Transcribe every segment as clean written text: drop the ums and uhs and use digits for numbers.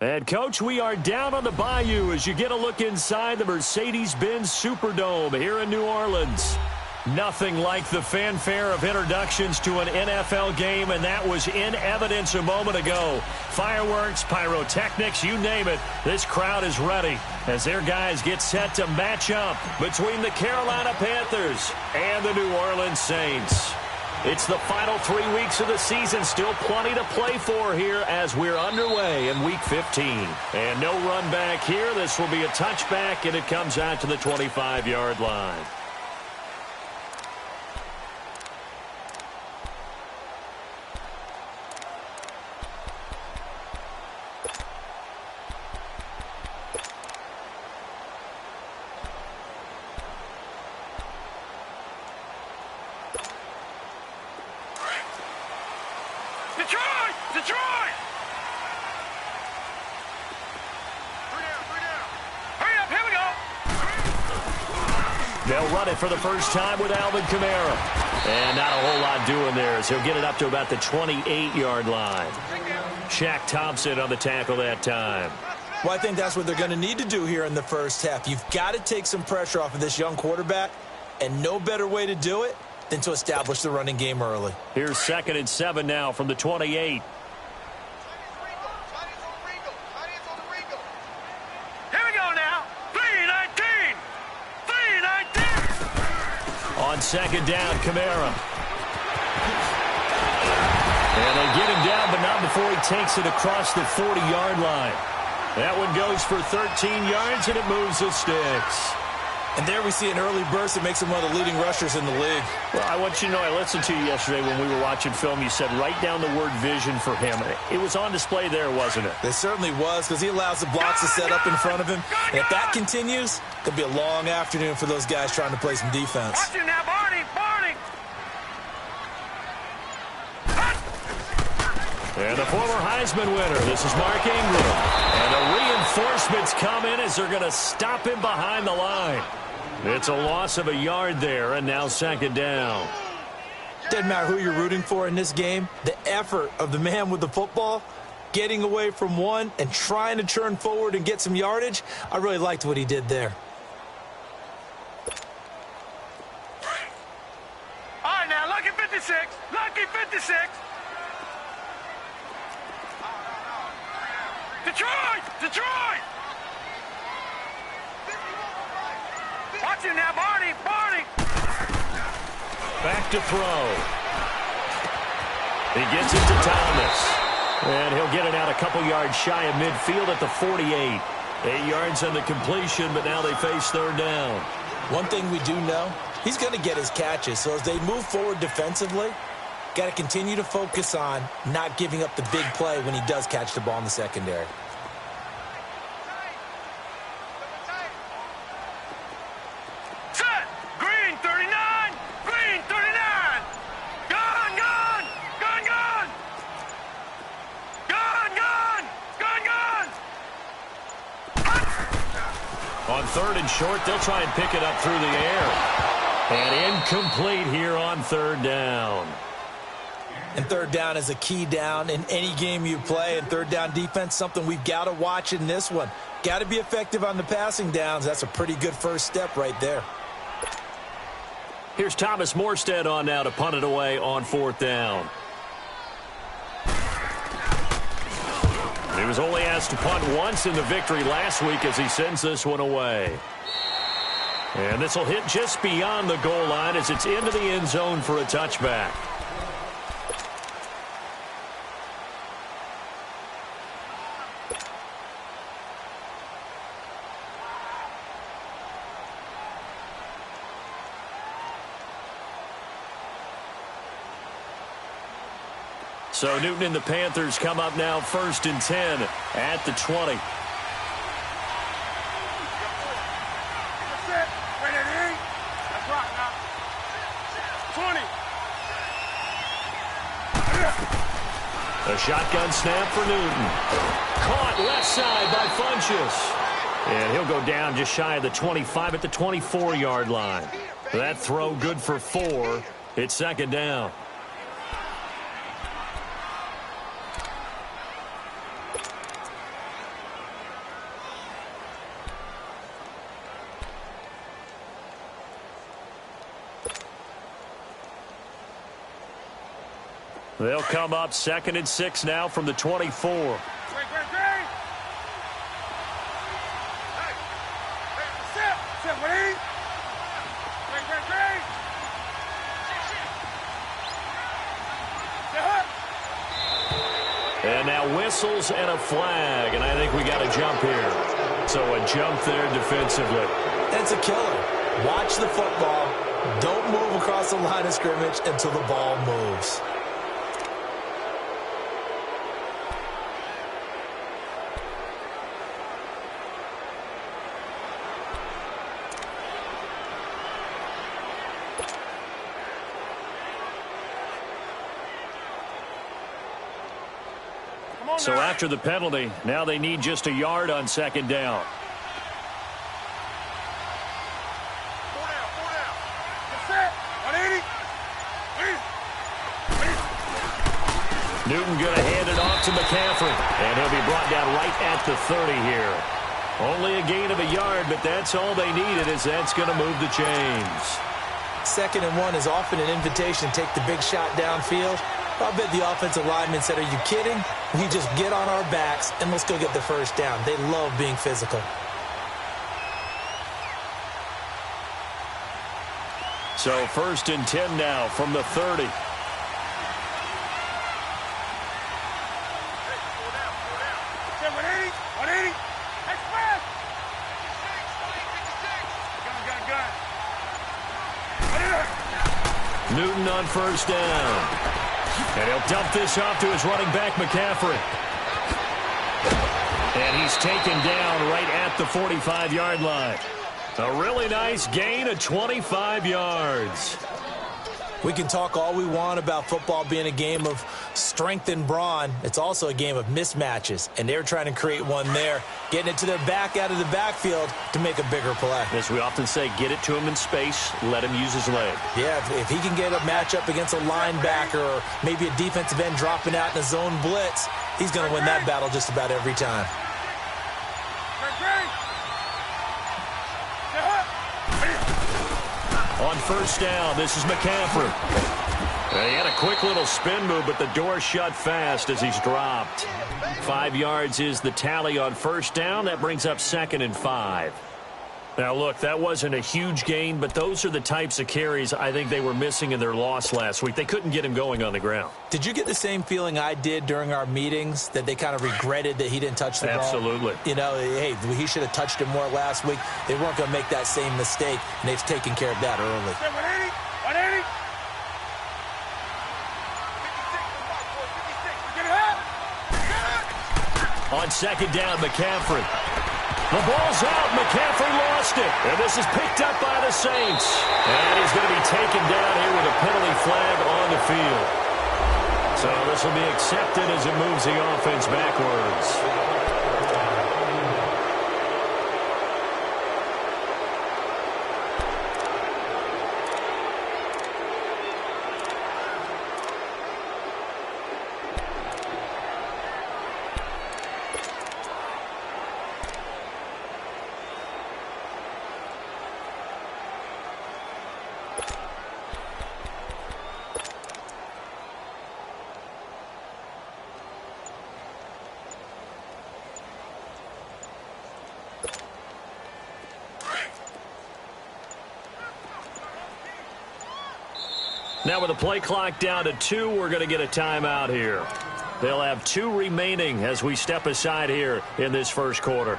And, Coach, we are down on the bayou as you get a look inside the Mercedes-Benz Superdome here in New Orleans. Nothing like the fanfare of introductions to an NFL game, and that was in evidence a moment ago. Fireworks, pyrotechnics, you name it. This crowd is ready as their guys get set to match up between the Carolina Panthers and the New Orleans Saints. It's the final 3 weeks of the season. Still plenty to play for here as we're underway in Week 15. And no run back here. This will be a touchback, and it comes out to the 25-yard line. They'll run it for the first time with Alvin Kamara. And not a whole lot doing there as he'll get it up to about the 28-yard line. Shaq Thompson on the tackle that time. Well, I think that's what they're going to need to do here in the first half. You've got to take some pressure off of this young quarterback, and no better way to do it than to establish the running game early. Here's 2nd and 7 now from the 28. On 2nd down, Kamara. And they get him down, but not before he takes it across the 40-yard line. That one goes for 13 yards, and it moves the sticks. And there we see an early burst that makes him one of the leading rushers in the league. Well, I want you to know, I listened to you yesterday when we were watching film. You said write down the word vision for him. It was on display there, wasn't it? It certainly was, because he allows the blocks to set up in front of him. And if that continues, it could be a long afternoon for those guys trying to play some defense. Watch him now, Barney! And the former Heisman winner, this is Mark Ingram. And the reinforcements come in as they're going to stop him behind the line. It's a loss of a yard there, and now 2nd down. Doesn't matter who you're rooting for in this game. The effort of the man with the football, getting away from one and trying to turn forward and get some yardage, I really liked what he did there. All right, now, lucky 56. Lucky 56. Detroit! Watch him now, Barney! Back to throw. He gets it to Thomas. And he'll get it out a couple yards shy of midfield at the 48. 8 yards on the completion, but now they face 3rd down. One thing we do know, he's going to get his catches. So as they move forward defensively, got to continue to focus on not giving up the big play when he does catch the ball in the secondary. On 3rd and short, they'll try and pick it up through the air. And incomplete here on 3rd down. And 3rd down is a key down in any game you play. And 3rd down defense, something we've got to watch in this one. Got to be effective on the passing downs. That's a pretty good first step right there. Here's Thomas Morstead on now to punt it away on 4th down. He was only asked to punt once in the victory last week as he sends this one away. And this will hit just beyond the goal line as it's into the end zone for a touchback. So Newton and the Panthers come up now 1st and 10 at the 20. A shotgun snap for Newton. Caught left side by Funchess. And he'll go down just shy of the 25 at the 24-yard line. That throw good for 4. It's 2nd down. They'll come up 2nd and 6 now from the 24. And now whistles and a flag, and I think we got a jump here. So a jump there defensively. That's a killer. Watch the football. Don't move across the line of scrimmage until the ball moves. So after the penalty, now they need just a yard on 2nd down. Newton going to hand it off to McCaffrey, and he'll be brought down right at the 30 here. Only a gain of a yard, but that's all they needed, as that's going to move the chains. 2nd and 1 is often an invitation to take the big shot downfield. I bet the offensive lineman said, "Are you kidding? We just get on our backs and let's go get the first down." They love being physical. So 1st and 10 now from the 30. Newton on 1st down. And he'll dump this off to his running back, McCaffrey. And he's taken down right at the 45-yard line. A really nice gain of 25 yards. We can talk all we want about football being a game of strength and brawn. It's also a game of mismatches, and they're trying to create one there, getting it to their back out of the backfield to make a bigger play. As we often say, get it to him in space, let him use his leg. Yeah, if he can get a matchup against a linebacker or maybe a defensive end dropping out in a zone blitz, he's going to win that battle just about every time. On 1st down, this is McCaffrey. He had a quick little spin move, but the door shut fast as he's dropped. 5 yards is the tally on 1st down. That brings up 2nd and 5. Now, look, that wasn't a huge gain, but those are the types of carries I think they were missing in their loss last week. They couldn't get him going on the ground. Did you get the same feeling I did during our meetings, that they kind of regretted that he didn't touch the ball? Absolutely. You know, hey, he should have touched it more last week. They weren't going to make that same mistake, and they've taken care of that early. 180. On 2nd down, McCaffrey. The ball's out. McCaffrey lost it. And this is picked up by the Saints. And he's going to be taken down here with a penalty flag on the field. So this will be accepted as it moves the offense backwards. Now with the play clock down to 2, we're going to get a timeout here. They'll have 2 remaining as we step aside here in this first quarter.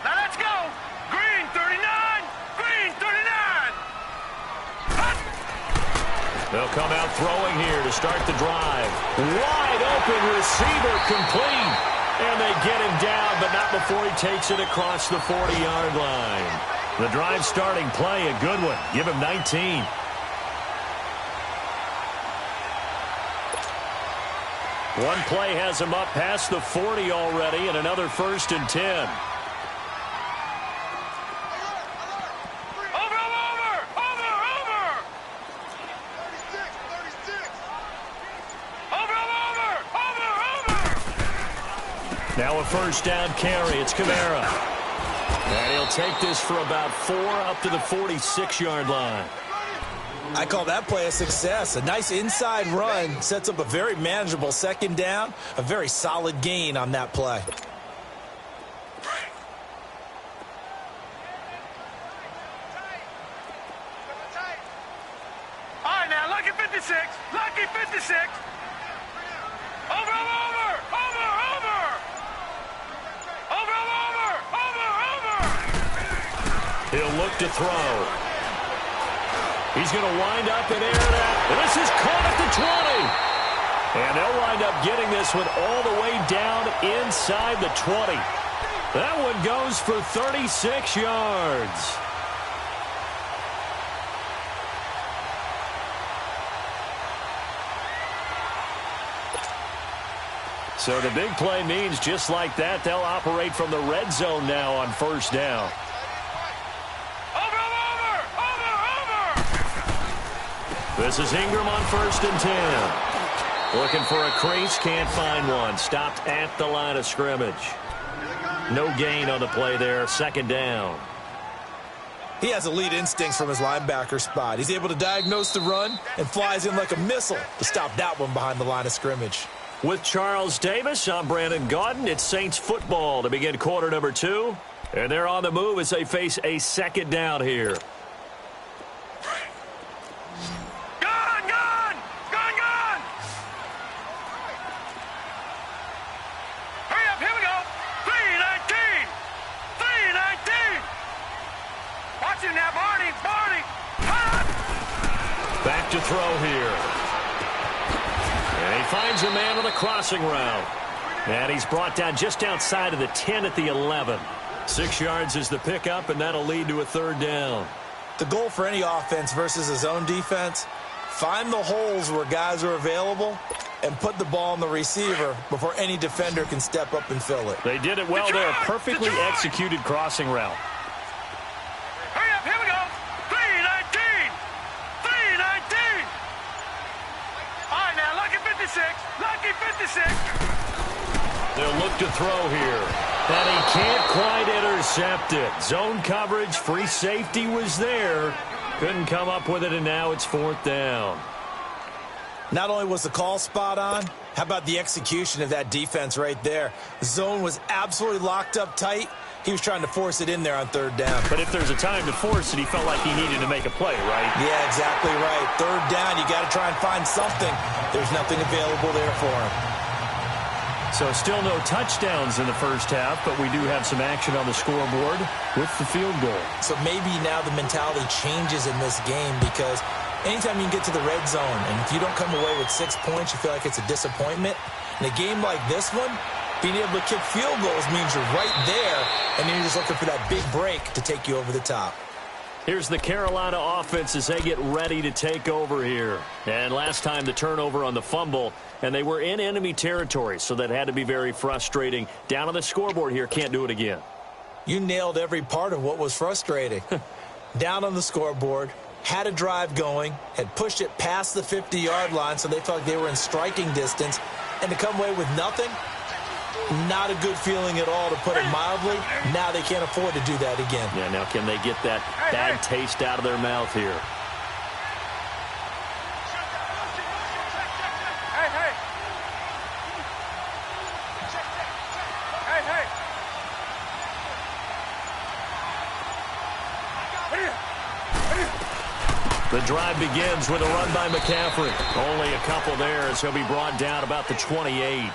Now let's go. Green 39. Green 39. They'll come out throwing here to start the drive. Wide open receiver complete. And they get him down, but not before he takes it across the 40-yard line. The drive starting play, a good one. Give him 19. One play has him up past the 40 already, and another 1st and 10. Now a 1st down carry. It's Kamara. And he'll take this for about 4 up to the 46-yard line. I call that play a success. A nice inside run sets up a very manageable second down, a very solid gain on that play. All right, now, lucky 56. Lucky 56. Over, over, over, over, over. Over, over, over, over. He'll look to throw. He's going to wind up and air it out. And this is caught at the 20. And they'll wind up getting this one all the way down inside the 20. That one goes for 36 yards. So the big play means just like that, they'll operate from the red zone now on first down. This is Ingram on 1st and 10. Looking for a crease, can't find one. Stopped at the line of scrimmage. No gain on the play there, 2nd down. He has elite instincts from his linebacker spot. He's able to diagnose the run and flies in like a missile to stop that one behind the line of scrimmage. With Charles Davis, I'm Brandon Gaudin. It's Saints football to begin quarter number 2. And they're on the move as they face a 2nd down here. Back to throw here. And he finds a man on the crossing route. And he's brought down just outside of the 10 at the 11. 6 yards is the pickup, and that'll lead to a 3rd down. The goal for any offense versus a zone defense, find the holes where guys are available and put the ball on the receiver before any defender can step up and fill it. They did it well there. Perfectly executed crossing route. Hurry up, here we go. 319. 319. All right, now, lucky 56. Lucky 56. They'll look to throw here. And he can't quite intercept it. Zone coverage, free safety was there. Couldn't come up with it, and now it's 4th down. Not only was the call spot on, how about the execution of that defense right there? The zone was absolutely locked up tight. He was trying to force it in there on 3rd down. But if there's a time to force it, he felt like he needed to make a play, right? Yeah, exactly right. 3rd down, you got to try and find something. There's nothing available there for him. So still no touchdowns in the first half, but we do have some action on the scoreboard with the field goal. So maybe now the mentality changes in this game because anytime you can get to the red zone, and if you don't come away with 6 points, you feel like it's a disappointment. In a game like this one, being able to kick field goals means you're right there, and then you're just looking for that big break to take you over the top. Here's the Carolina offense as they get ready to take over here. And last time the turnover on the fumble, and they were in enemy territory, so that had to be very frustrating. Down on the scoreboard here, can't do it again. You nailed every part of what was frustrating. Down on the scoreboard, had a drive going, had pushed it past the 50-yard line, so they felt like they were in striking distance, and to come away with nothing, not a good feeling at all, to put it mildly. Now they can't afford to do that again. Yeah, now can they get that bad taste out of their mouth here? The drive begins with a run by McCaffrey. Only a couple there as he'll be brought down about the 28.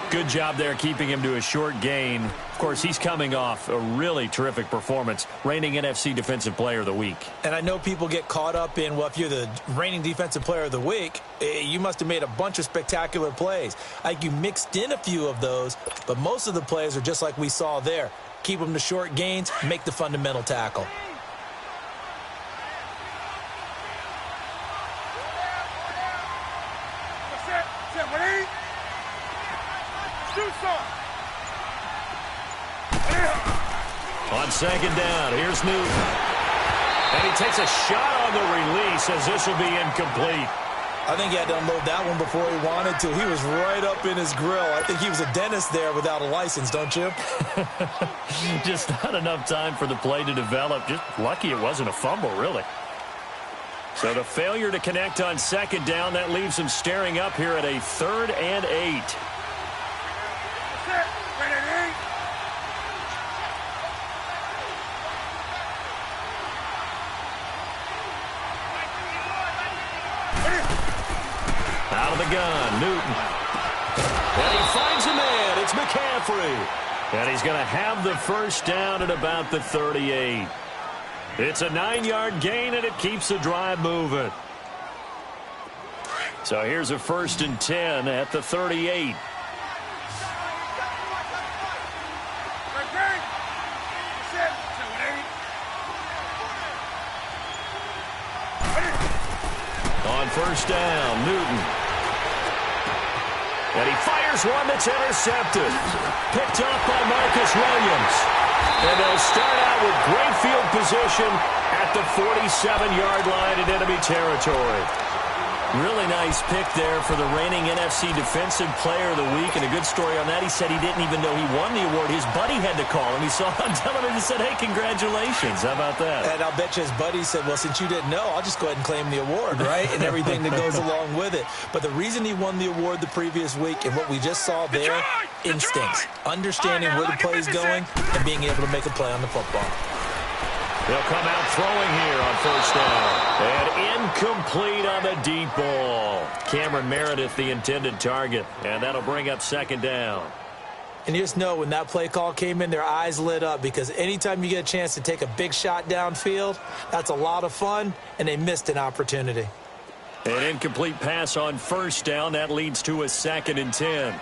Good job there keeping him to a short gain. Of course, he's coming off a really terrific performance, reigning NFC Defensive Player of the Week. And I know people get caught up in, well, if you're the reigning Defensive Player of the Week, you must have made a bunch of spectacular plays. Like you mixed in a few of those, but most of the plays are just like we saw there. Keep them to short gains, make the fundamental tackle. On 2nd down, here's Newton. And he takes a shot on the release as this will be incomplete. I think he had to unload that one before he wanted to. He was right up in his grill. I think he was a dentist there without a license, don't you? Just not enough time for the play to develop. Just lucky it wasn't a fumble, really. So the failure to connect on second down, that leaves him staring up here at a 3rd and 8. Out of the gun, Newton. And he finds a man. It's McCaffrey. And he's going to have the first down at about the 38. It's a 9-yard gain, and it keeps the drive moving. So here's a 1st and 10 at the 38. On 1st down, Newton. And he fires one that's intercepted. Picked up by Marcus Williams. And they'll start out with great field position at the 47-yard line in enemy territory. Really nice pick there for the reigning NFC Defensive Player of the Week. And a good story on that, he said he didn't even know he won the award. His buddy had to call him. He saw it on television and said, hey, congratulations. How about that? And I'll bet you his buddy said, well, since you didn't know, I'll just go ahead and claim the award, right? And everything that goes along with it. But the reason he won the award the previous week and what we just saw there, instincts. Understanding where the play is going and being able to make a play on the football. They'll come out throwing here on 1st down. And incomplete on the deep ball. Cameron Meredith, the intended target. And that'll bring up 2nd down. And you just know when that play call came in, their eyes lit up because anytime you get a chance to take a big shot downfield, that's a lot of fun, and they missed an opportunity. An incomplete pass on 1st down. That leads to a 2nd and 10.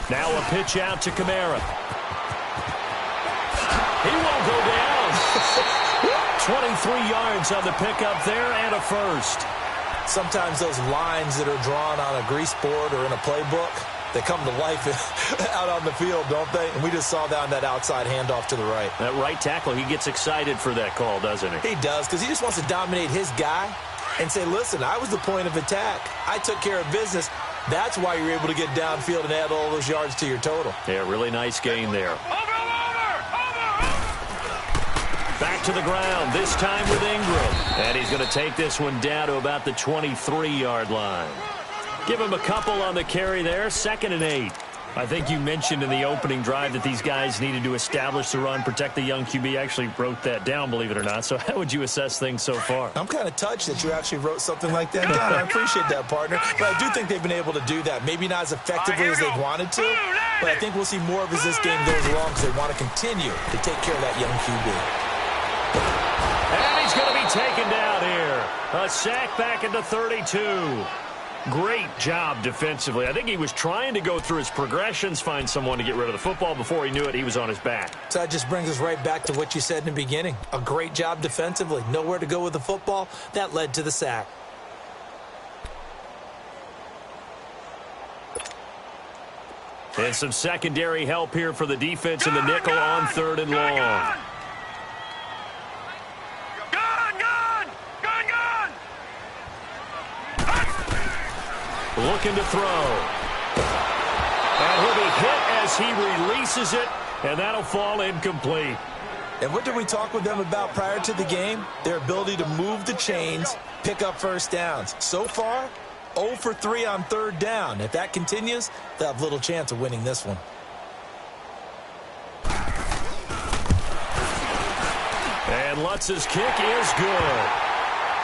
Now a pitch out to Kamara. He won't go down. 23 yards on the pickup there and a 1st. Sometimes those lines that are drawn on a grease board or in a playbook, they come to life out on the field, don't they? And we just saw that on that outside handoff to the right. That right tackle, he gets excited for that call, doesn't he? He does, because he just wants to dominate his guy and say, listen, I was the point of attack. I took care of business. That's why you're able to get downfield and add all those yards to your total. Yeah, really nice gain there. Back to the ground, this time with Ingram. And he's going to take this one down to about the 23-yard line. Give him a couple on the carry there, 2nd and 8. I think you mentioned in the opening drive that these guys needed to establish the run, protect the young QB. I actually wrote that down, believe it or not. So how would you assess things so far? I'm kind of touched that you actually wrote something like that down. I appreciate that, partner. But I do think they've been able to do that. Maybe not as effectively as they wanted to, but I think we'll see more of as this game goes along because they want to continue to take care of that young QB. And he's going to be taken down here. A sack back at the 32. Great job defensively. I think he was trying to go through his progressions, find someone to get rid of the football. Before he knew it, he was on his back. So that just brings us right back to what you said in the beginning. A great job defensively. Nowhere to go with the football. That led to the sack. And some secondary help here for the defense in the nickel on 3rd and long. Looking to throw. And he'll be hit as he releases it, and that'll fall incomplete. And what did we talk with them about prior to the game? Their ability to move the chains, pick up 1st downs. So far, 0 for 3 on 3rd down. If that continues, they'll have little chance of winning this one. And Lutz's kick is good.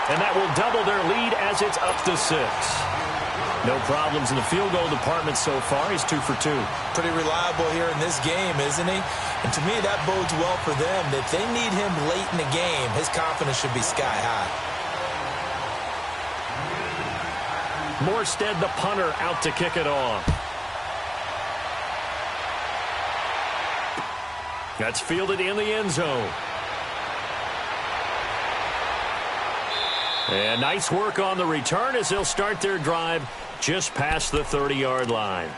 And that will double their lead as it's up to 6. No problems in the field goal department so far. He's 2 for 2. Pretty reliable here in this game, isn't he? And to me, that bodes well for them. If they need him late in the game, his confidence should be sky high. Morstead, the punter, out to kick it off. That's fielded in the end zone. And nice work on the return as they'll start their drive just past the 30-yard line.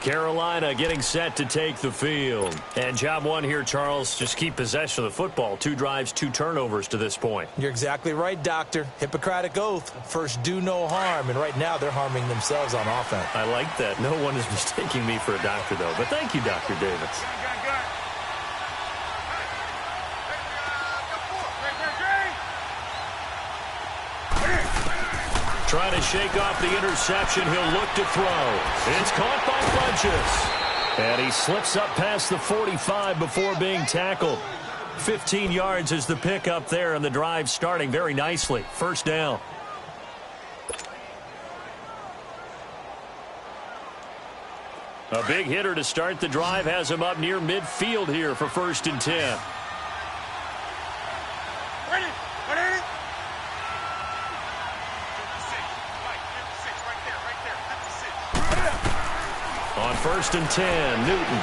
Carolina getting set to take the field. And job one here, Charles, just keep possession of the football. 2 drives, 2 turnovers to this point. You're exactly right, Doctor. Hippocratic oath. First, do no harm. And right now, they're harming themselves on offense. I like that. No one is mistaking me for a doctor, though. But thank you, Dr. Davis. Trying to shake off the interception. He'll look to throw. It's caught by Funchess. And he slips up past the 45 before being tackled. 15 yards is the pickup there, and the drive starting very nicely. First down. A big hitter to start the drive has him up near midfield here for 1st and 10. On 1st and 10, Newton.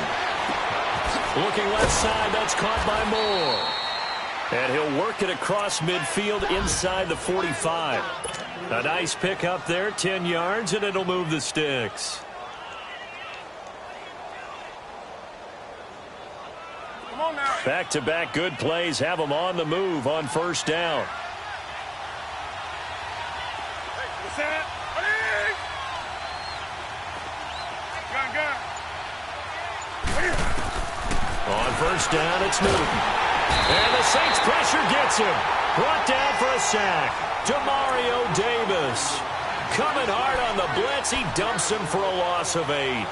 Looking left side, that's caught by Moore. And he'll work it across midfield inside the 45. A nice pick up there, 10 yards, and it'll move the sticks. Back-to-back good plays have them on the move on 1st down. On 1st down, it's Newton. And the Saints pressure gets him. Brought down for a sack. Demario Davis. Coming hard on the blitz. He dumps him for a loss of 8.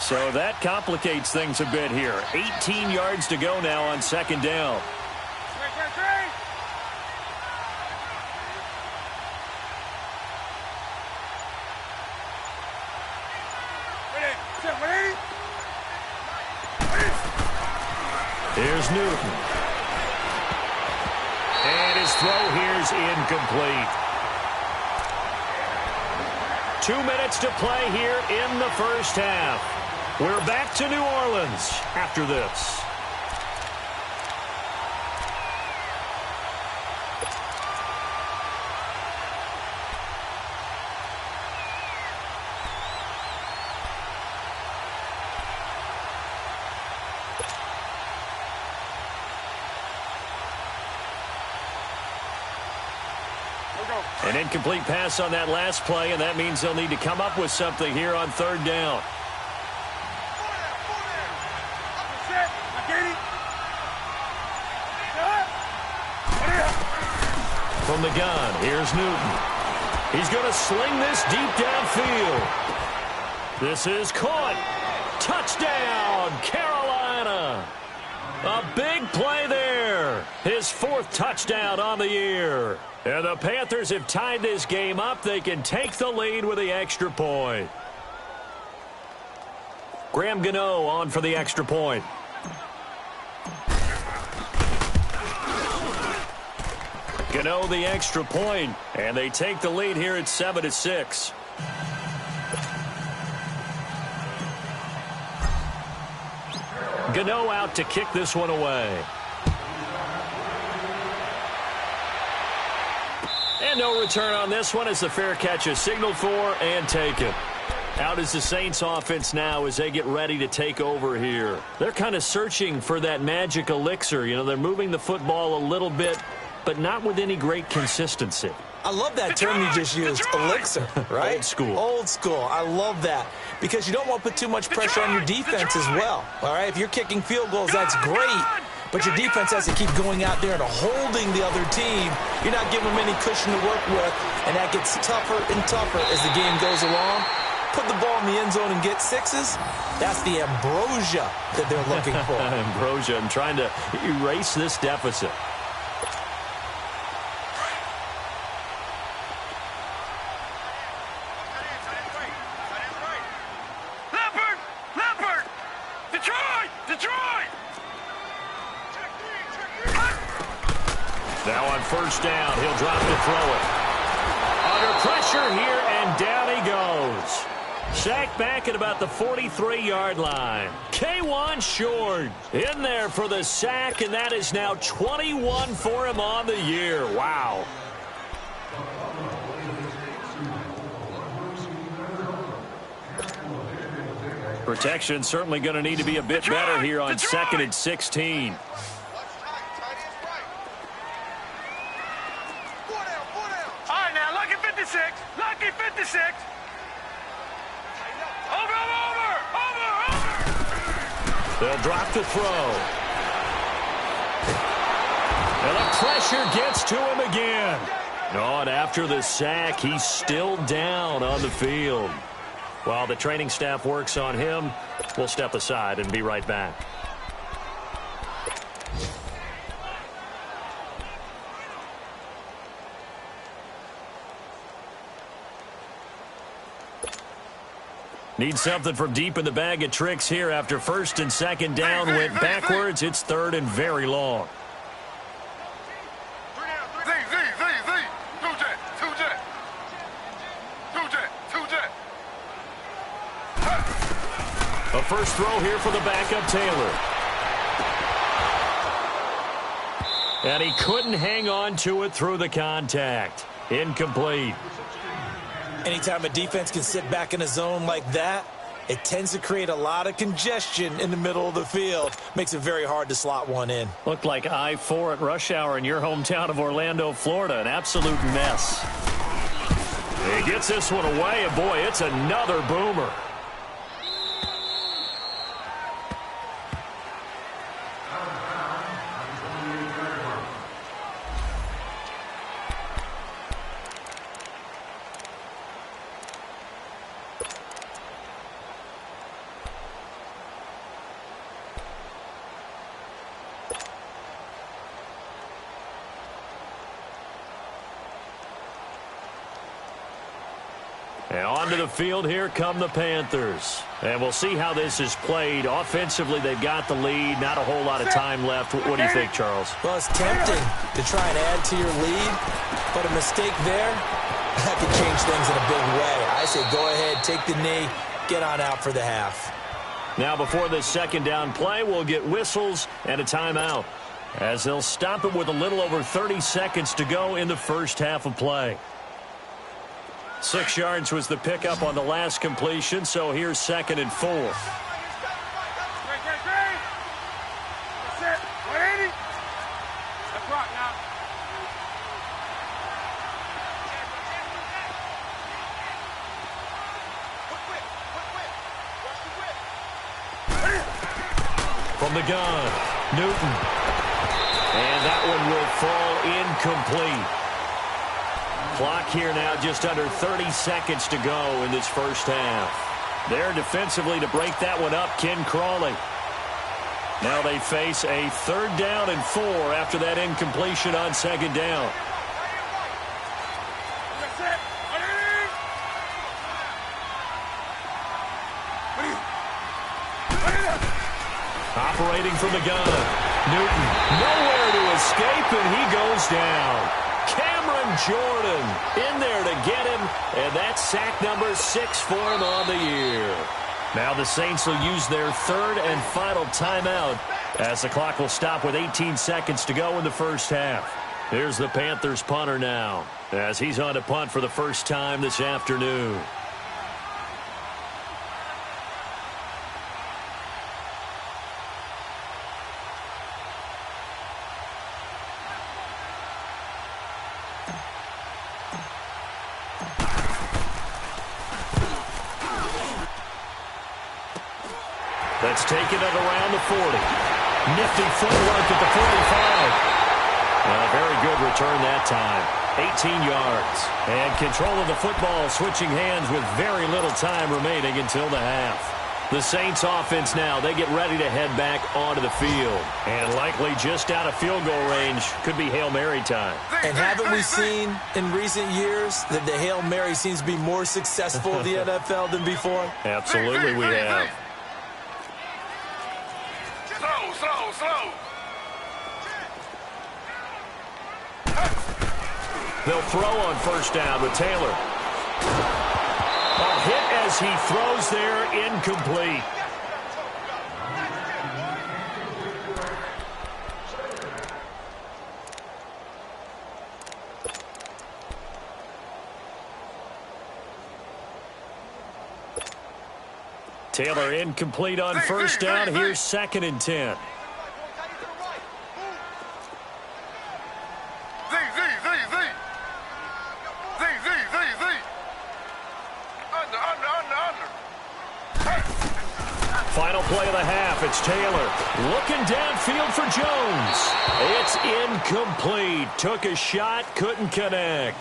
So that complicates things a bit here. 18 yards to go now on 2nd down. Here's Newton. And his throw here's incomplete. 2 minutes to play here in the 1st half. We're back to New Orleans after this. An incomplete pass on that last play, and that means they'll need to come up with something here on 3rd down. From the gun, here's Newton. He's going to sling this deep downfield. This is caught. Touchdown, Carolina. A big play there. His 4th touchdown on the year. And the Panthers have tied this game up. They can take the lead with the extra point. Graham Gano on for the extra point. Gano the extra point, and they take the lead here at 7-6. Gano out to kick this one away. And no return on this one as the fair catch is signaled for and taken. Out is the Saints offense now as they get ready to take over here. They're kind of searching for that magic elixir. You know, they're moving the football a little bit, but not with any great consistency. I love that term you just used, elixir, right? Old school. Old school. I love that because you don't want to put too much pressure on your defense as well, all right? If you're kicking field goals, that's great, but your defense has to keep going out there and holding the other team. You're not giving them any cushion to work with, and that gets tougher and tougher as the game goes along. Put the ball in the end zone and get 6s. That's the ambrosia that they're looking for. Ambrosia, I'm trying to erase this deficit. Now on 1st down, he'll drop to throw it. Under pressure here, and down he goes. goes. Sacked back at about the 43-yard line. K1 Short in there for the sack, and that is now 21 for him on the year. Wow. Protection certainly going to need to be a bit better here on 2nd and 16. All right, now, lucky 56. Lucky 56. Over. They'll drop the throw. And the pressure gets to him again. Oh, and after the sack, he's still down on the field. While the training staff works on him, we'll step aside and be right back. Need something from deep in the bag of tricks here after 1st and 2nd down went backwards. It's 3rd and very long. A first throw here for the backup Taylor. And he couldn't hang on to it through the contact. Incomplete. Anytime a defense can sit back in a zone like that, it tends to create a lot of congestion in the middle of the field. Makes it very hard to slot one in. Looked like I-4 at rush hour in your hometown of Orlando, Florida. An absolute mess. He gets this one away, and boy, it's another boomer. And onto the field, here come the Panthers. And we'll see how this is played. Offensively, they've got the lead. Not a whole lot of time left. What do you think, Charles? Well, it's tempting to try and add to your lead, but a mistake there, that could change things in a big way. I say go ahead, take the knee, get on out for the half. Now, before this 2nd down play, we'll get whistles and a timeout, as they'll stop it with a little over 30 seconds to go in the first half of play. 6 yards was the pickup on the last completion, so here's 2nd and 4. That's it. 180. That's right now. From the gun, Newton. And that one will fall incomplete. Clock here now, just under 30 seconds to go in this first half. There defensively to break that one up, Ken Crawley. Now they face a 3rd down and 4 after that incompletion on 2nd down. Operating from the gun, Newton nowhere to escape, and he goes down. Cameron Jordan in there to get him, and that's sack number 6 for him on the year. Now the Saints will use their 3rd and final timeout as the clock will stop with 18 seconds to go in the first half. Here's the Panthers punter now as he's on to punt for the first time this afternoon. That's taken it around the 40. Nifty footwork at the 45. A very good return that time. 18 yards. And control of the football switching hands with very little time remaining until the half. The Saints offense now, they get ready to head back onto the field. And likely just out of field goal range, could be Hail Mary time. And haven't we seen in recent years that the Hail Mary seems to be more successful in the NFL than before? Absolutely we have. Slow. They'll throw on first down with Taylor. A hit as he throws there, incomplete. Taylor incomplete on first down. Here's 2nd and 10. Final play of the half. It's Taylor looking downfield for Jones. It's incomplete. Took a shot, couldn't connect.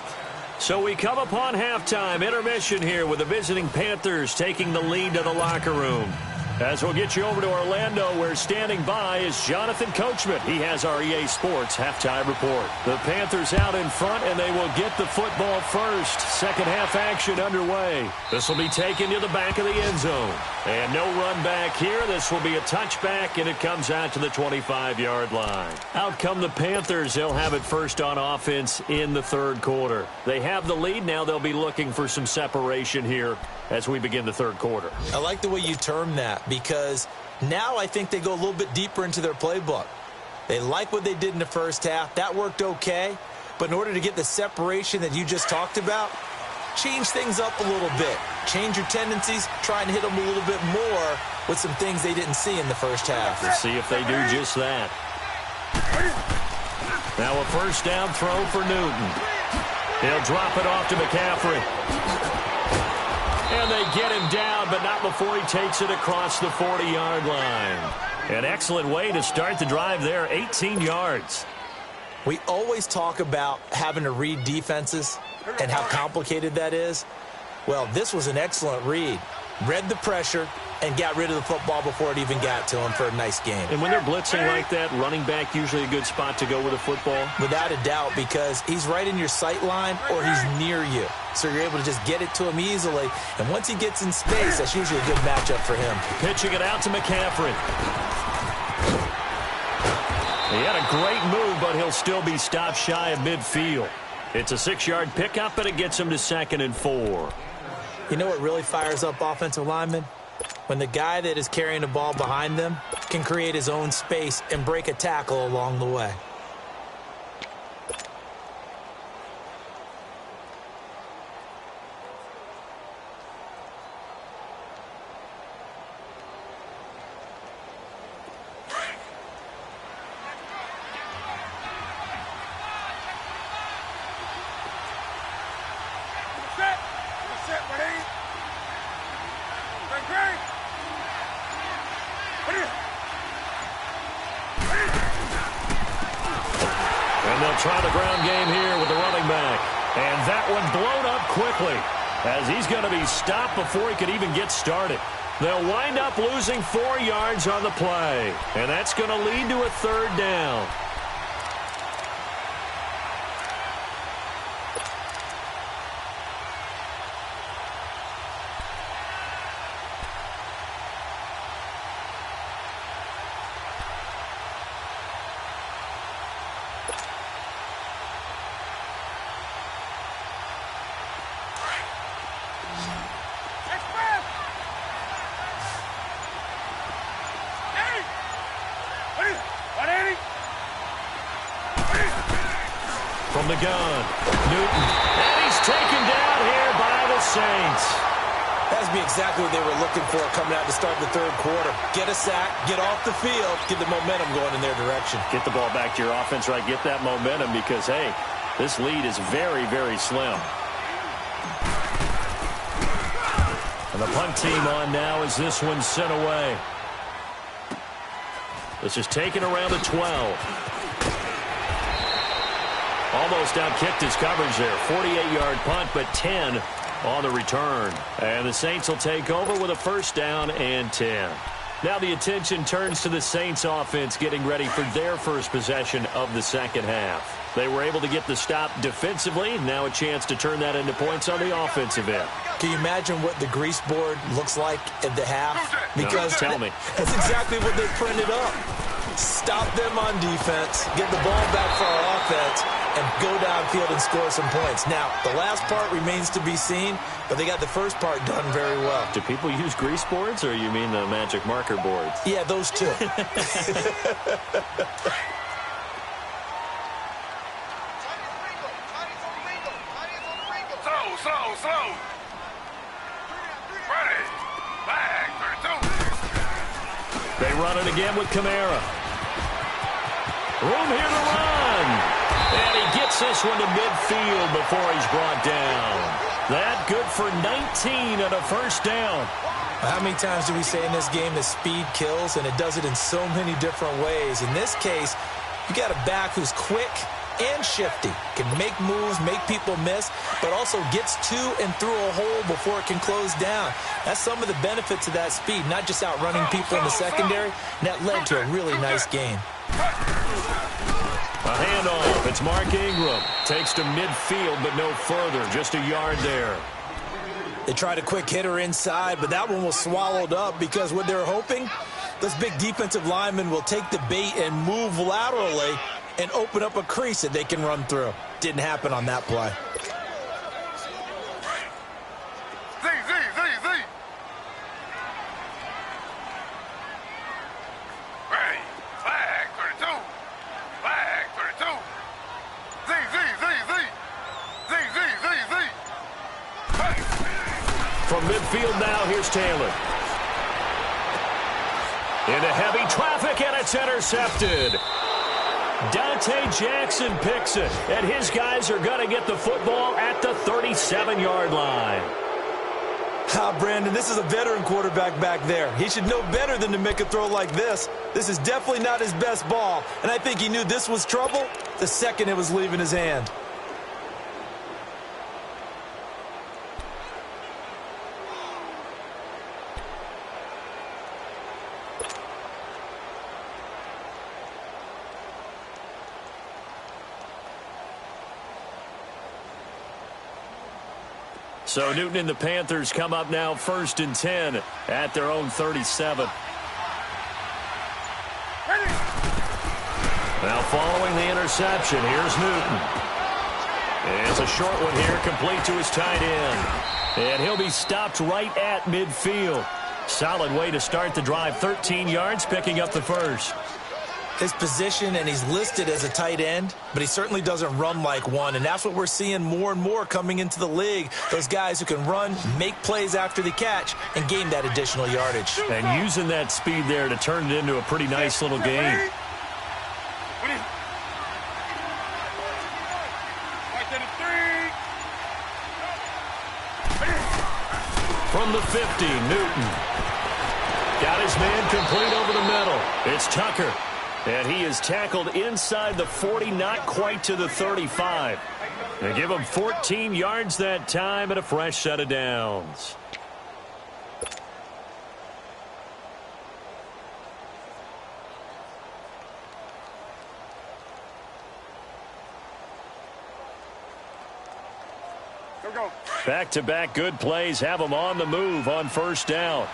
So we come upon halftime intermission here with the visiting Panthers taking the lead to the locker room. As we'll get you over to Orlando, where standing by is Jonathan Coachman. He has our EA Sports halftime report. The Panthers out in front, and they will get the football first. Second half action underway. This will be taken to the back of the end zone. And no run back here. This will be a touchback, and it comes out to the 25-yard line. Out come the Panthers. They'll have it first on offense in the third quarter. They have the lead. Now they'll be looking for some separation here as we begin the third quarter. I like the way you term that, because now I think they go a little bit deeper into their playbook. They like what they did in the first half. That worked okay. But in order to get the separation that you just talked about, change things up a little bit. Change your tendencies. Try and hit them a little bit more with some things they didn't see in the first half. Let's see if they do just that. Now a first down throw for Newton. He'll drop it off to McCaffrey. And they get him down, but not before he takes it across the 40-yard line. An excellent way to start the drive there, 18 yards. We always talk about having to read defenses and how complicated that is. Well, this was an excellent read. Read the pressure and got rid of the football before it even got to him for a nice game. And when they're blitzing like that, running back usually a good spot to go with a football? Without a doubt, because he's right in your sight line or he's near you. So you're able to just get it to him easily. And once he gets in space, that's usually a good matchup for him. Pitching it out to McCaffrey. He had a great move, but he'll still be stopped shy of midfield. It's a 6-yard pickup, and it gets him to 2nd and 4. You know what really fires up offensive linemen? When the guy that is carrying the ball behind them can create his own space and break a tackle along the way. Try the ground game here with the running back. And that one blown up quickly as he's going to be stopped before he could even get started. They'll wind up losing 4 yards on the play. And that's going to lead to a third down. From the gun, Newton. And he's taken down here by the Saints. That would be exactly what they were looking for coming out to start the third quarter. Get a sack, get off the field, get the momentum going in their direction. Get the ball back to your offense, right? Get that momentum because, hey, this lead is very, very slim. And the punt team on now as this one's sent away. This is taken around the 12. Almost outkicked his coverage there. 48-yard punt, but 10 on the return. And the Saints will take over with a first down and 10. Now the attention turns to the Saints offense getting ready for their first possession of the second half. They were able to get the stop defensively. Now a chance to turn that into points on the offensive end. Can you imagine what the grease board looks like at the half? Because tell me. That's exactly what they printed up. Stop them on defense, get the ball back for our offense, and go downfield and score some points. Now, the last part remains to be seen, but they got the first part done very well. Do people use grease boards, or you mean the magic marker boards? Yeah, those two. Slow. Ready. Flag, 32. They run it again with Kamara. Room here to run. And he gets this one to midfield before he's brought down. That good for 19 and a first down. How many times do we say in this game that speed kills, and it does it in so many different ways? In this case, you got a back who's quick and shifty, can make moves, make people miss, but also gets to and through a hole before it can close down. That's some of the benefits of that speed, not just outrunning people in the secondary. And that led to a really nice game. A handoff. It's Mark Ingram. Takes to midfield, but no further. Just a yard there. They tried a quick hitter inside, but that one was swallowed up because what they're hoping, those big defensive linemen will take the bait and move laterally and open up a crease that they can run through. Didn't happen on that play. Z. Ready. Flag, 32. Flag, 32. Z. Hey. From midfield now, here's Taylor. Into heavy traffic, and it's intercepted. Dante Jackson picks it, and his guys are going to get the football at the 37-yard line. Brandon, this is a veteran quarterback back there. He should know better than to make a throw like this. This is definitely not his best ball, and I think he knew this was trouble the second it was leaving his hand. So Newton and the Panthers come up now 1st and 10 at their own 37. Now following the interception, here's Newton. It's a short one here, complete to his tight end. And he'll be stopped right at midfield. Solid way to start the drive, 13 yards, picking up the first. His position, and he's listed as a tight end, but he certainly doesn't run like one, and that's what we're seeing more and more coming into the league. Those guys who can run, make plays after the catch, and gain that additional yardage. And using that speed there to turn it into a pretty nice little game. From the 50, Newton. Got his man complete over the middle. It's Tucker. And he is tackled inside the 40, not quite to the 35. They give him 14 yards that time and a fresh set of downs. Back-to-back good plays have them on the move on first down.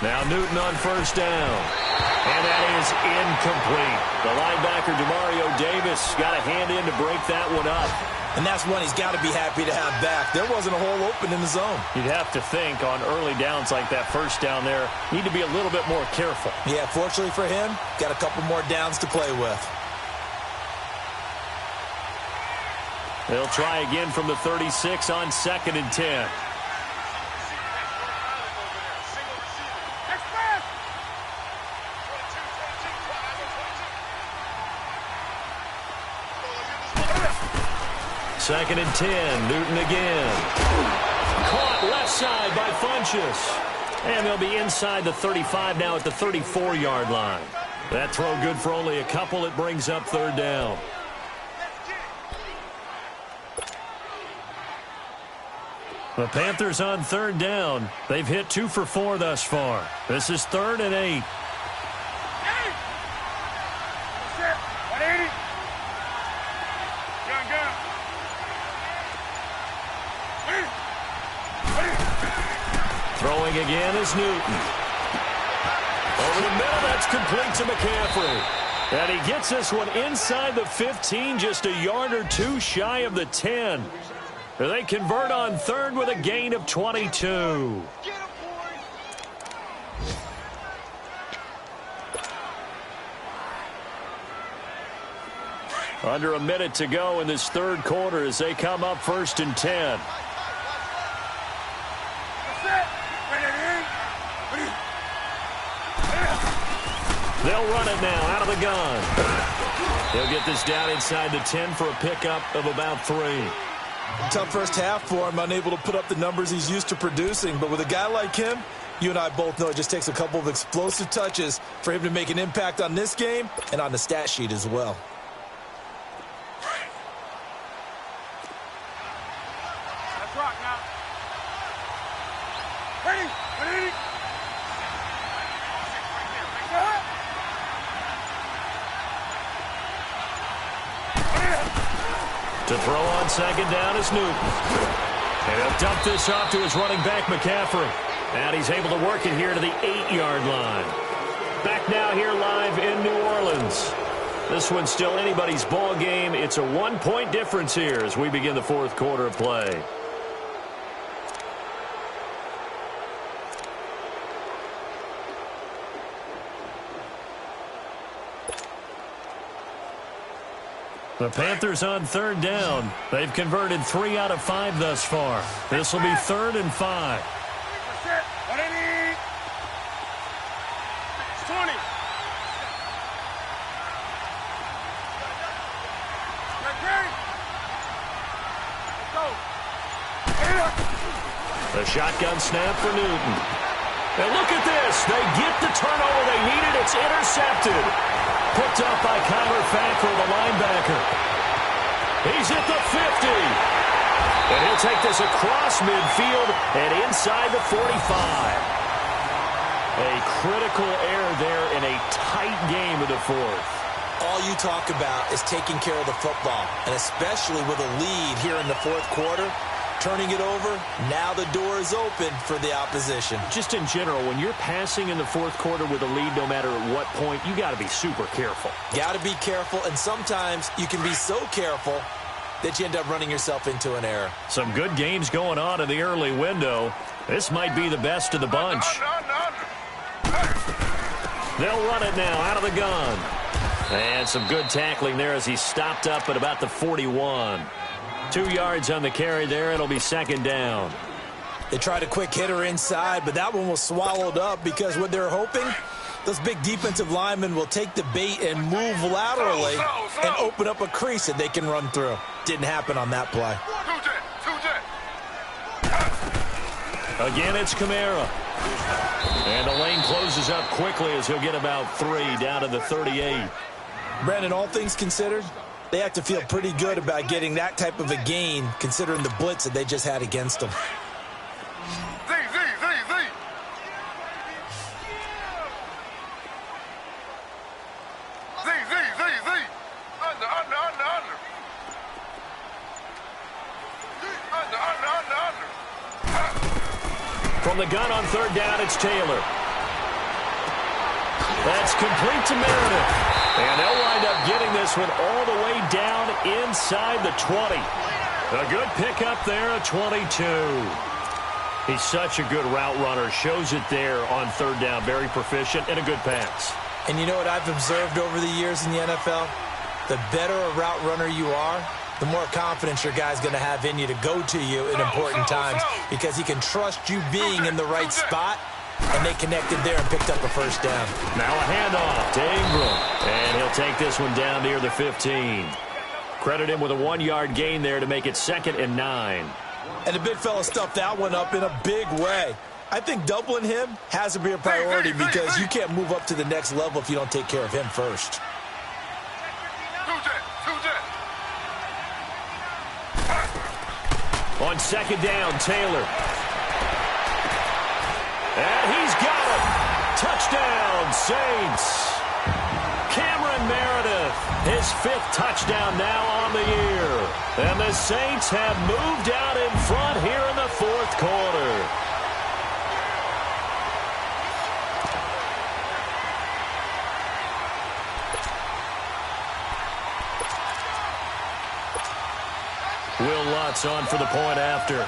Now Newton on first down. And that is incomplete. The linebacker, Demario Davis, got a hand in to break that one up. And that's one he's got to be happy to have back. There wasn't a hole open in the zone. You'd have to think on early downs like that first down there, need to be a little bit more careful. Yeah, fortunately for him, got a couple more downs to play with. They'll try again from the 36 on 2nd and 10. Second and 10, Newton again. Caught left side by Funchess. And they'll be inside the 35 now at the 34-yard line. That throw good for only a couple. It brings up 3rd down. The Panthers on 3rd down. They've hit 2 for 4 thus far. This is 3rd and 8. Throwing again is Newton. Over the middle, that's complete to McCaffrey. And he gets this one inside the 15, just a yard or two shy of the 10. They convert on third with a gain of 22. Under a minute to go in this third quarter as they come up 1st and 10. They'll run it now out of the gun. He'll get this down inside the 10 for a pickup of about 3. Tough first half for him, unable to put up the numbers he's used to producing. But with a guy like him, you and I both know it just takes a couple of explosive touches for him to make an impact on this game and on the stat sheet as well. Let's rock now. Ready? Ready? To throw on second down is Newton. And he'll dump this off to his running back, McCaffrey. And he's able to work it here to the 8-yard line. Back now here live in New Orleans. This one's still anybody's ball game. It's a 1-point difference here as we begin the fourth quarter of play. The Panthers on third down. They've converted 3 out of 5 thus far. This will be 3rd and 5. 20. The shotgun snap for Newton. And look at this. They get the turnover they needed. It's intercepted. Picked up by Kyler Fackrell, the linebacker. He's at the 50. And he'll take this across midfield and inside the 45. A critical error there in a tight game of the fourth. All you talk about is taking care of the football, and especially with a lead here in the fourth quarter, turning it over, now the door is open for the opposition. Just in general, when you're passing in the fourth quarter with a lead, no matter at what point, you got to be super careful. Got to be careful, and sometimes you can be so careful that you end up running yourself into an error. Some good games going on in the early window. This might be the best of the bunch. They'll run it now out of the gun. And some good tackling there as he stopped up at about the 41. 2 yards on the carry there. It'll be 2nd down. They tried a quick hitter inside, but that one was swallowed up because what they're hoping, those big defensive linemen will take the bait and move laterally and open up a crease that they can run through. Didn't happen on that play. Again, it's Kamara. And the lane closes up quickly as he'll get about 3 down to the 38. Brandon, all things considered, they have to feel pretty good about getting that type of a gain considering the blitz that they just had against them. From the gun on third down, it's Taylor. That's complete to Meredith. And they'll wind up getting this one all the way down inside the 20. A good pickup there at 22. He's such a good route runner. Shows it there on third down. Very proficient and a good pass. And you know what I've observed over the years in the NFL? The better a route runner you are, the more confidence your guy's going to have in you to go to you in important times because he can trust you being in the right spot, and they connected there and picked up a first down. Now a handoff to Ingram, and he'll take this one down near the 15. Credit him with a 1-yard gain there to make it 2nd and 9. And the big fella stuffed that one up in a big way. I think doubling him has to be a priority because you can't move up to the next level if you don't take care of him first. On 2nd down, Taylor. And he's got it. Touchdown, Saints. Cameron Meredith, his 5th touchdown now on the year. And the Saints have moved out in front here in the fourth quarter. Will Lutz on for the point after.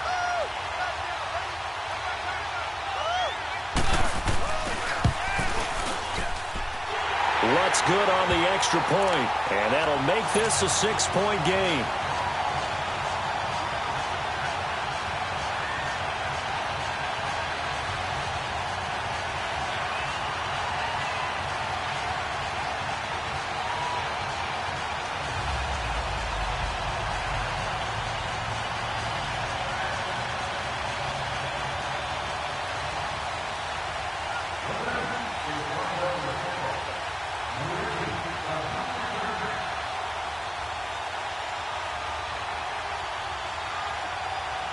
Lutz good on the extra point, and that'll make this a 6-point game.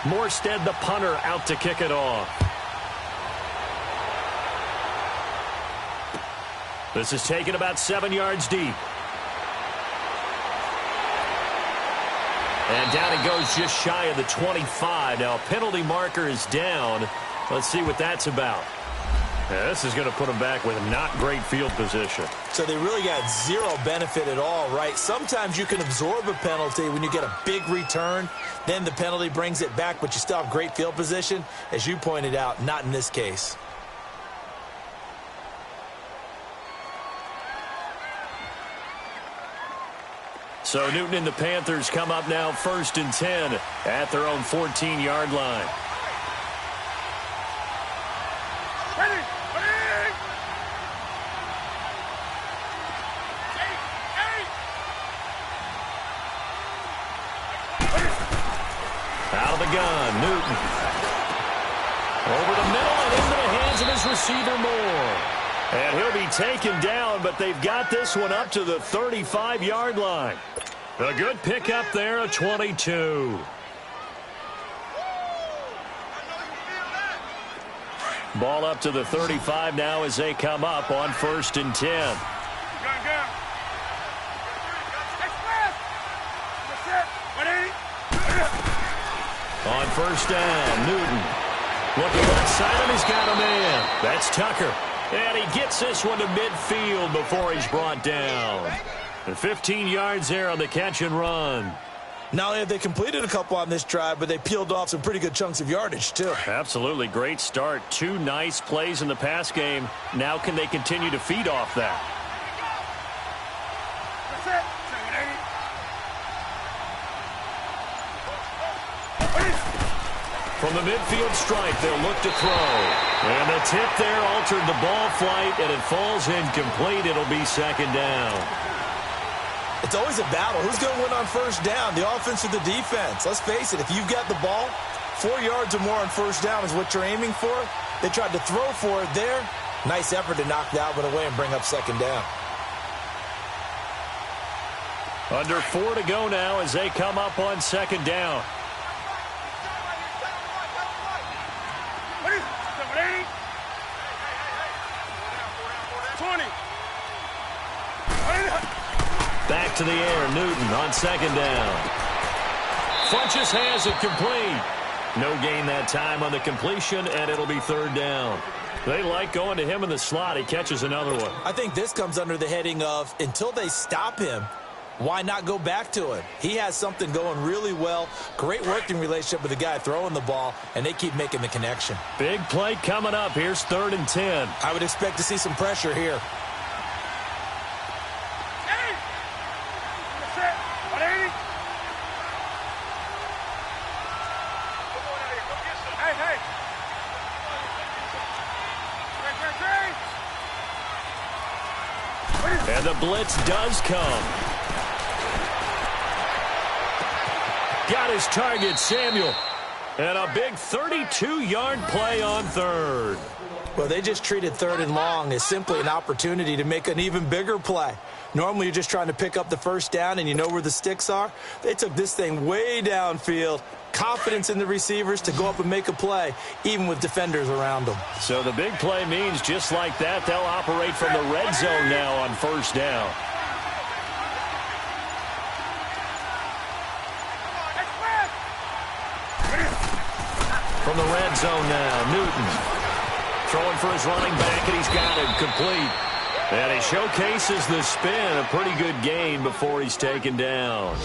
Morstead, the punter, out to kick it off. This is taken about 7 yards deep. And down it goes just shy of the 25. Now, a penalty marker is down. Let's see what that's about. Yeah, this is going to put them back with not great field position. So they really got zero benefit at all, right? Sometimes you can absorb a penalty when you get a big return. Then the penalty brings it back, but you still have great field position. As you pointed out, not in this case. So Newton and the Panthers come up now 1st and 10 at their own 14-yard line. Out of the gun, Newton. Over the middle and into the hands of his receiver Moore. And he'll be taken down, but they've got this one up to the 35-yard line. A good pickup there, a 22. Ball up to the 35 now as they come up on 1st and 10. On 1st down, Newton. Looking outside him, he's got a man. That's Tucker. And he gets this one to midfield before he's brought down. And 15 yards there on the catch and run. Not only have they completed a couple on this drive, but they peeled off some pretty good chunks of yardage, too. Absolutely. Great start. 2 nice plays in the pass game. Now can they continue to feed off that? From the midfield stripe, they'll look to throw. And the tip there altered the ball flight, and it falls incomplete. It'll be 2nd down. It's always a battle. Who's going to win on 1st down, the offense or the defense? Let's face it, if you've got the ball, 4 yards or more on 1st down is what you're aiming for. They tried to throw for it there. Nice effort to knock that one away and bring up 2nd down. Under 4 to go now as they come up on 2nd down. Back to the air, Newton on 2nd down. Funches has it complete. No gain that time on the completion, and it'll be 3rd down. They like going to him in the slot. He catches another one. I think this comes under the heading of, until they stop him, why not go back to him? He has something going really well. Great working relationship with the guy throwing the ball, and they keep making the connection. Big play coming up. Here's 3rd and 10. I would expect to see some pressure here. And the blitz does come. Got his target, Samuel. And a big 32-yard play on 3rd. Well, they just treated 3rd and long as simply an opportunity to make an even bigger play. Normally, you're just trying to pick up the 1st down and you know where the sticks are. They took this thing way downfield. Confidence in the receivers to go up and make a play, even with defenders around them. So the big play means just like that, they'll operate from the red zone now on 1st down. From the red zone now, Newton. Throwing for his running back, and he's got it complete. And he showcases the spin, a pretty good gain before he's taken down.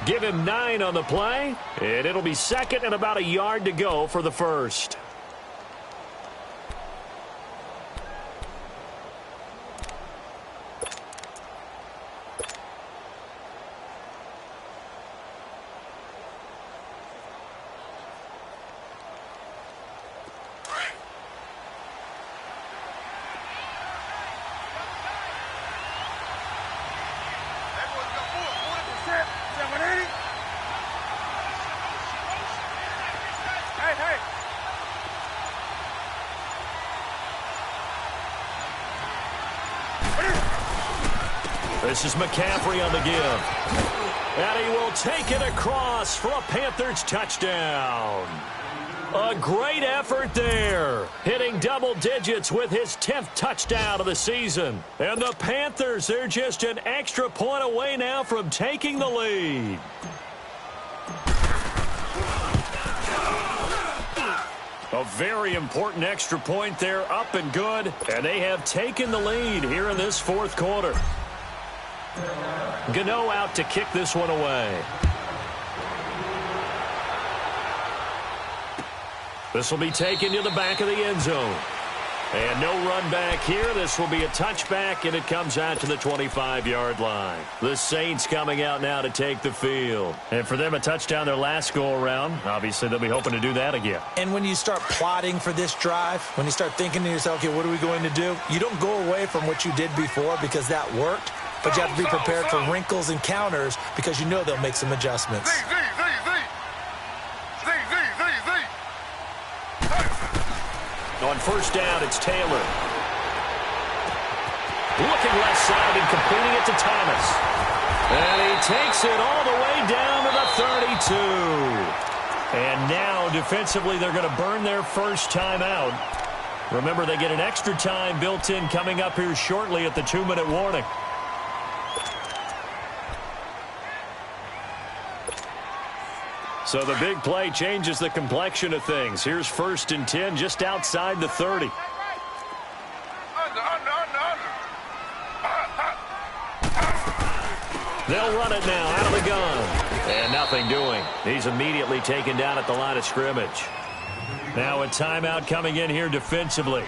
Give him 9 on the play, and it'll be second and about a yard to go for the first. This is McCaffrey on the give. And he will take it across for a Panthers touchdown. A great effort there. Hitting double digits with his 10th touchdown of the season. And the Panthers, they're just an extra point away now from taking the lead. A very important extra point there, up and good. And they have taken the lead here in this fourth quarter. Gano out to kick this one away. This will be taken to the back of the end zone. And no run back here. This will be a touchback, and it comes out to the 25-yard line. The Saints coming out now to take the field. And for them, a touchdown their last go-around. Obviously, they'll be hoping to do that again. And when you start plotting for this drive, when you start thinking to yourself, okay, what are we going to do? You don't go away from what you did before because that worked, but you have to be prepared for wrinkles and counters because you know they'll make some adjustments. On first down, it's Taylor. Looking left side and completing it to Thomas. And he takes it all the way down to the 32. And now, defensively, they're going to burn their first timeout. Remember, they get an extra time built in coming up here shortly at the 2-minute warning. So the big play changes the complexion of things. Here's 1st and 10 just outside the 30. They'll run it now out of the gun. And nothing doing. He's immediately taken down at the line of scrimmage. Now a timeout coming in here defensively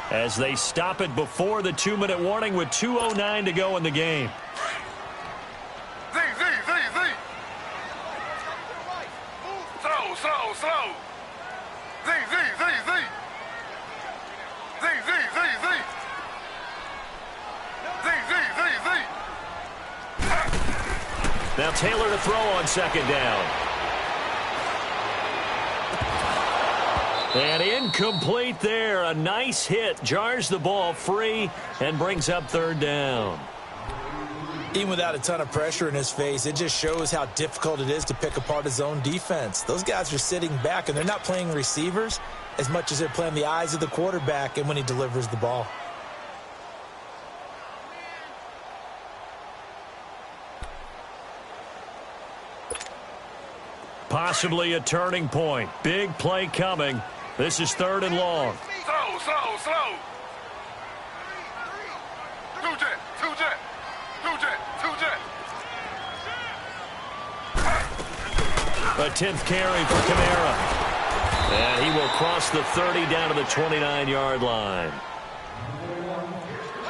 as they stop it before the 2-minute warning with 2:09 to go in the game. Slow. Now Taylor to throw on second down. And incomplete there. A nice hit. Jars the ball free and brings up 3rd down. Even without a ton of pressure in his face, it just shows how difficult it is to pick apart his own defense. Those guys are sitting back, and they're not playing receivers as much as they're playing the eyes of the quarterback and when he delivers the ball. Possibly a turning point. Big play coming. This is 3rd and long. Slow. A 10th carry for Kamara. And he will cross the 30 down to the 29-yard line.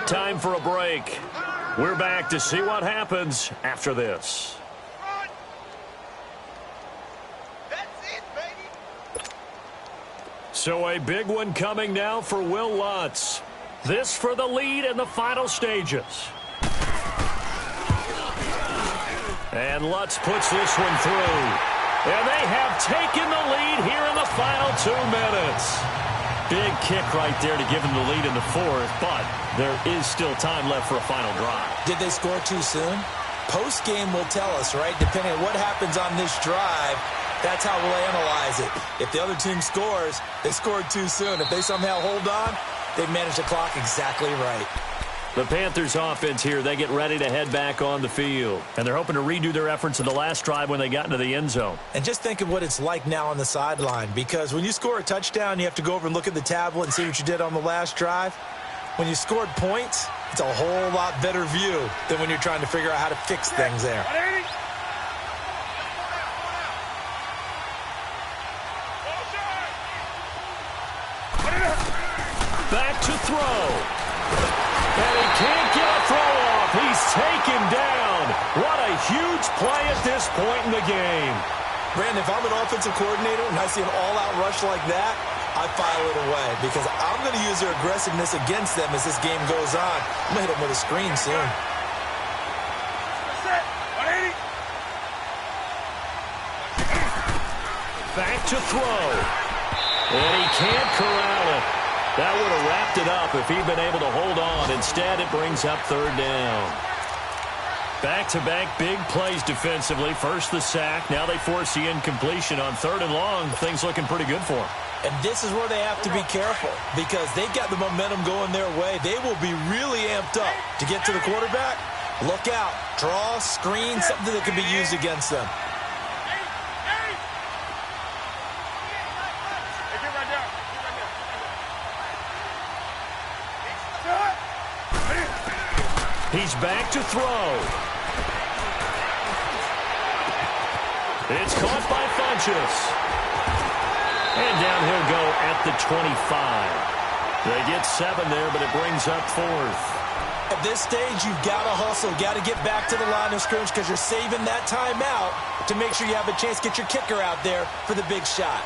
Time for a break. We're back to see what happens after this. So a big one coming now for Will Lutz. This for the lead in the final stages. And Lutz puts this one through. And they have taken the lead here in the final 2 minutes. Big kick right there to give them the lead in the 4th, but there is still time left for a final drive. Did they score too soon? Post-game will tell us, right? Depending on what happens on this drive, that's how we'll analyze it. If the other team scores, they scored too soon. If they somehow hold on, they've managed the clock exactly right. The Panthers offense here, they get ready to head back on the field. And they're hoping to redo their efforts in the last drive when they got into the end zone. And just think of what it's like now on the sideline. Because when you score a touchdown, you have to go over and look at the tablet and see what you did on the last drive. When you scored points, it's a whole lot better view than when you're trying to figure out how to fix things there. back to throw. And he can't get a throw off. He's taken down. What a huge play at this point in the game. Brandon, if I'm an offensive coordinator and I see an all-out rush like that, I file it away because I'm going to use their aggressiveness against them as this game goes on. I'm going to hit them with a screen soon. Back to throw. And he can't corral it. That would have wrapped it up if he'd been able to hold on. Instead, it brings up third down. Back-to-back big plays defensively. First the sack. Now they force the incompletion on third and long. Things looking pretty good for them. And this is where they have to be careful because they've got the momentum going their way. They will be really amped up to get to the quarterback. Look out. Draw, screen, something that can be used against them. He's back to throw. It's caught by Funchess. And down he'll go at the 25. They get 7 there, but it brings up fourth. At this stage, you've got to hustle. Got to get back to the line of scrimmage because you're saving that timeout to make sure you have a chance to get your kicker out there for the big shot.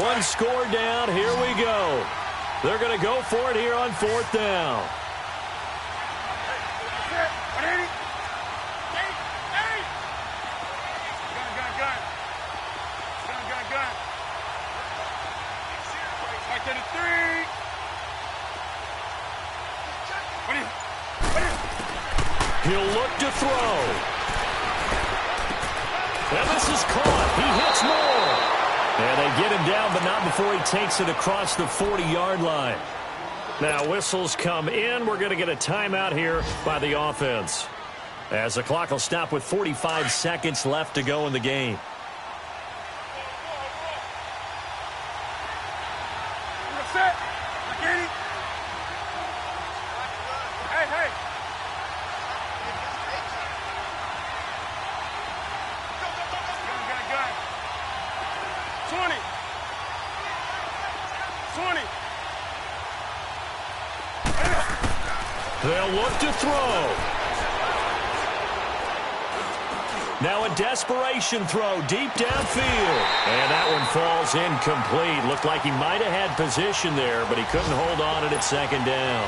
One score down. Here we go. They're going to go for it here on fourth down. He'll look to throw. And this is caught. He hits more. And they get him down, but not before he takes it across the 40-yard line. Now whistles come in. We're going to get a timeout here by the offense, as the clock will stop with 45 seconds left to go in the game. They'll look to throw. Now a desperation throw deep downfield. And that one falls incomplete. Looked like he might have had position there, but he couldn't hold on at second down.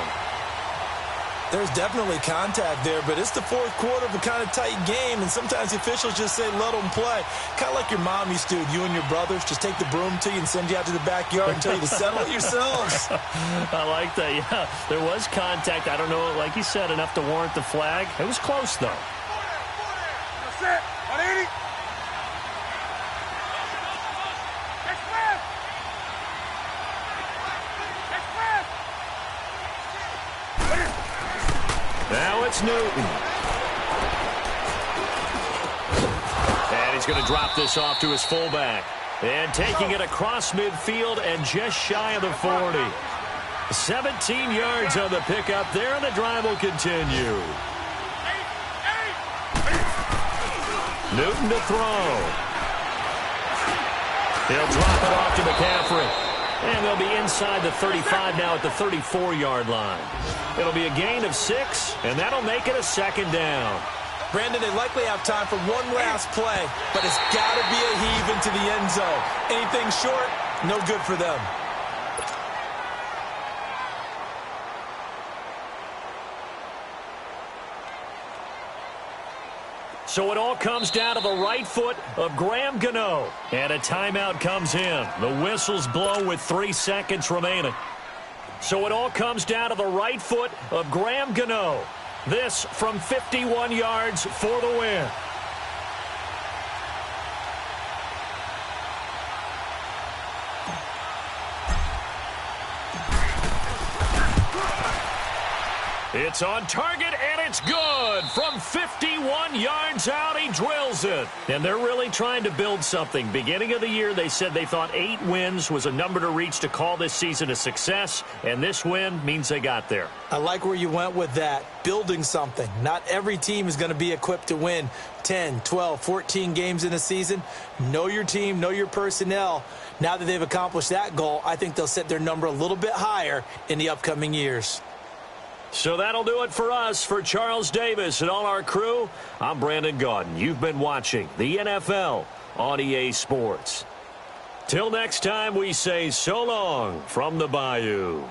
There's definitely contact there, but it's the fourth quarter of a kind of tight game, and sometimes the officials just say, let them play. Kind of like your mom used to, you and your brothers, just take the broom to you and send you out to the backyard and tell you to settle it yourselves. I like that, yeah. There was contact. I don't know, like you said, enough to warrant the flag. It was close, though. That's it. 180. Now it's Newton. And he's going to drop this off to his fullback. And taking it across midfield and just shy of the 40. 17 yards on the pickup there, and the drive will continue. Newton to throw. He'll drop it off to McCaffrey. And they'll be inside the 35 now at the 34-yard line. It'll be a gain of 6, and that'll make it a second down. Brandon, they likely have time for one last play, but it's got to be a heave into the end zone. Anything short, no good for them. So it all comes down to the right foot of Graham Gano. And a timeout comes in. The whistles blow with 3 seconds remaining. So it all comes down to the right foot of Graham Gano. This from 51 yards for the win. It's on target, and It's good. From 51 yards out, he drills it. And they're really trying to build something. Beginning of the year, they said they thought 8 wins was a number to reach to call this season a success, and this win means they got there. I like where you went with that, building something. Not every team is going to be equipped to win 10, 12, 14 games in a season. Know your team, know your personnel. Now that they've accomplished that goal, I think they'll set their number a little bit higher in the upcoming years. So that'll do it for us. For Charles Davis and all our crew, I'm Brandon Gaudin. You've been watching the NFL on EA Sports. Till next time, we say so long from the Bayou.